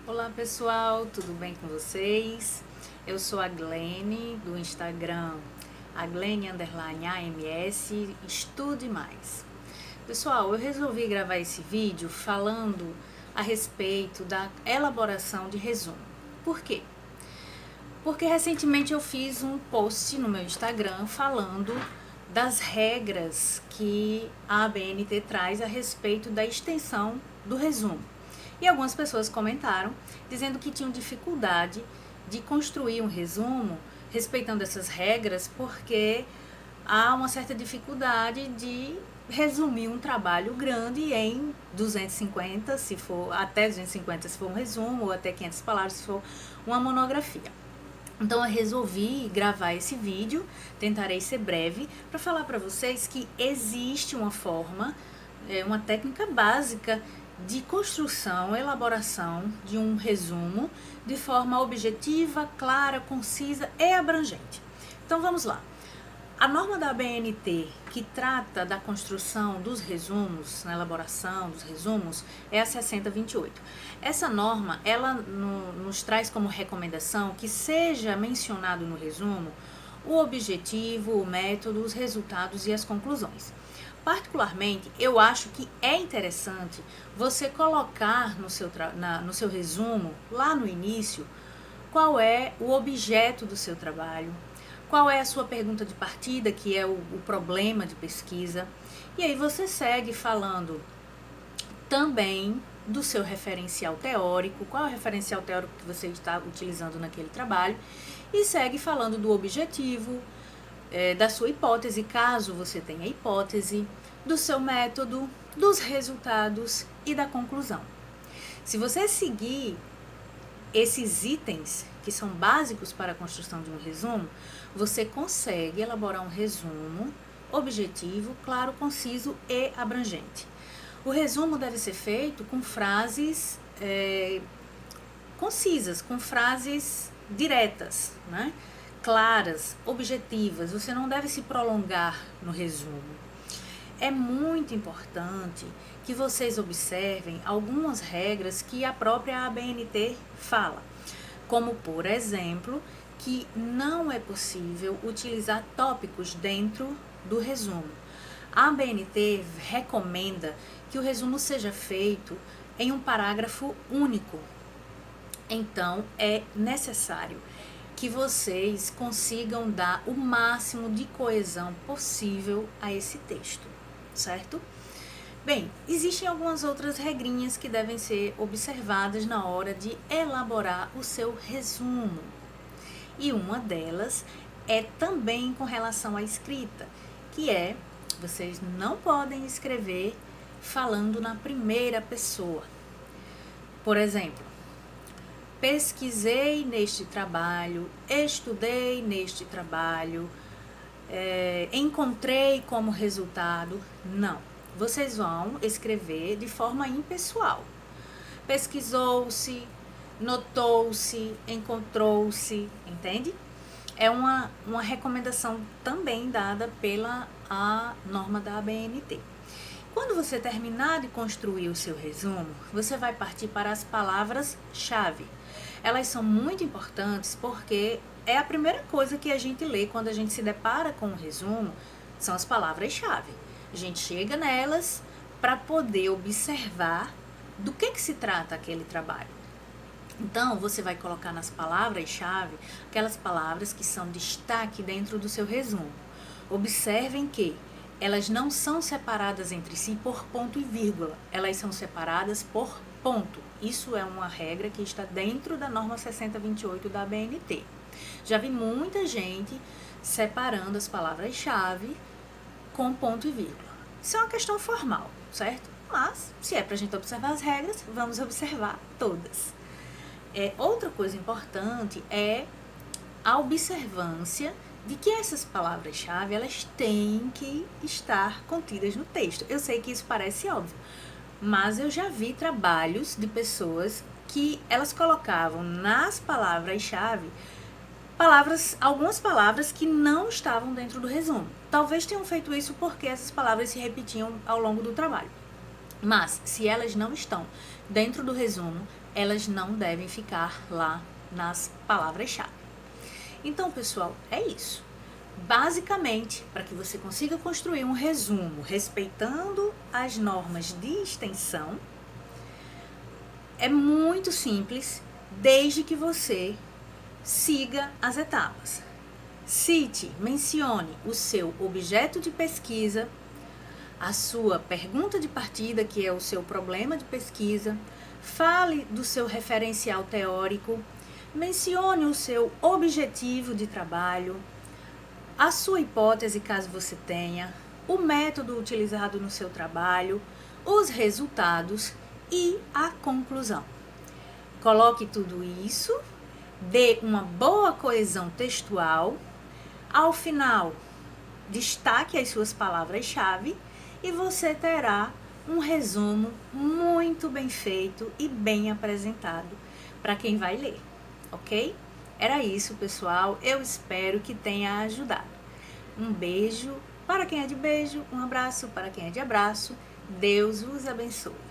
Olá pessoal, tudo bem com vocês? Eu sou a Glene do Instagram, a Glene_AMS, estude mais. Pessoal, eu resolvi gravar esse vídeo falando a respeito da elaboração de resumo. Por quê? Porque recentemente eu fiz um post no meu Instagram falando das regras que a ABNT traz a respeito da extensão do resumo. E algumas pessoas comentaram dizendo que tinham dificuldade de construir um resumo respeitando essas regras, porque há uma certa dificuldade de resumir um trabalho grande em 250, se for até 250 se for um resumo, ou até 500 palavras se for uma monografia. Então eu resolvi gravar esse vídeo, tentarei ser breve, para falar para vocês que existe uma forma, uma técnica básica de construção, elaboração de um resumo de forma objetiva, clara, concisa e abrangente. Então vamos lá. A norma da ABNT que trata da construção dos resumos, na elaboração dos resumos, é a 6028. Essa norma, ela nos traz como recomendação que seja mencionado no resumo o objetivo, o método, os resultados e as conclusões. Particularmente, eu acho que é interessante você colocar no seu resumo, lá no início, qual é o objeto do seu trabalho, qual é a sua pergunta de partida, que é o problema de pesquisa, e aí você segue falando também do seu referencial teórico, qual é o referencial teórico que você está utilizando naquele trabalho, e segue falando do objetivo, da sua hipótese, caso você tenha hipótese, do seu método, dos resultados e da conclusão. Se você seguir esses itens que são básicos para a construção de um resumo, você consegue elaborar um resumo objetivo, claro, conciso e abrangente. O resumo deve ser feito com frases concisas, com frases diretas, né? Claras, objetivas. Você não deve se prolongar no resumo. É muito importante que vocês observem algumas regras que a própria ABNT fala, como, por exemplo, que não é possível utilizar tópicos dentro do resumo. A ABNT recomenda que o resumo seja feito em um parágrafo único. Então, é necessário que vocês consigam dar o máximo de coesão possível a esse texto, certo? Bem, existem algumas outras regrinhas que devem ser observadas na hora de elaborar o seu resumo. E uma delas é também com relação à escrita, que é, vocês não podem escrever falando na primeira pessoa. Por exemplo, pesquisei neste trabalho, estudei neste trabalho, encontrei como resultado. Não. Vocês vão escrever de forma impessoal. Pesquisou-se, notou-se, encontrou-se, entende? É uma recomendação também dada pela a norma da ABNT. Quando você terminar de construir o seu resumo, você vai partir para as palavras-chave. Elas são muito importantes porque é a primeira coisa que a gente lê quando a gente se depara com o resumo, são as palavras-chave. A gente chega nelas para poder observar do que se trata aquele trabalho. Então, você vai colocar nas palavras-chave aquelas palavras que são destaque dentro do seu resumo. Observem que elas não são separadas entre si por ponto e vírgula, elas são separadas por ponto. Isso é uma regra que está dentro da norma 6028 da ABNT. Já vi muita gente separando as palavras-chave com ponto e vírgula. Isso é uma questão formal, certo? Mas, se é para a gente observar as regras, vamos observar todas. Outra coisa importante é a observância de que essas palavras-chave, elas têm que estar contidas no texto. Eu sei que isso parece óbvio, mas eu já vi trabalhos de pessoas que elas colocavam nas palavras-chave algumas palavras que não estavam dentro do resumo. Talvez tenham feito isso porque essas palavras se repetiam ao longo do trabalho. Mas, se elas não estão dentro do resumo, elas não devem ficar lá nas palavras-chave. Então, pessoal, é isso. Basicamente, para que você consiga construir um resumo respeitando as normas de extensão, é muito simples, desde que você siga as etapas. Cite, mencione o seu objeto de pesquisa, a sua pergunta de partida, que é o seu problema de pesquisa, fale do seu referencial teórico, mencione o seu objetivo de trabalho, a sua hipótese, caso você tenha, o método utilizado no seu trabalho, os resultados e a conclusão. Coloque tudo isso, dê uma boa coesão textual, ao final destaque as suas palavras-chave e você terá um resumo muito bem feito e bem apresentado para quem vai ler, ok? Era isso, pessoal. Eu espero que tenha ajudado. Um beijo para quem é de beijo, um abraço para quem é de abraço. Deus os abençoe.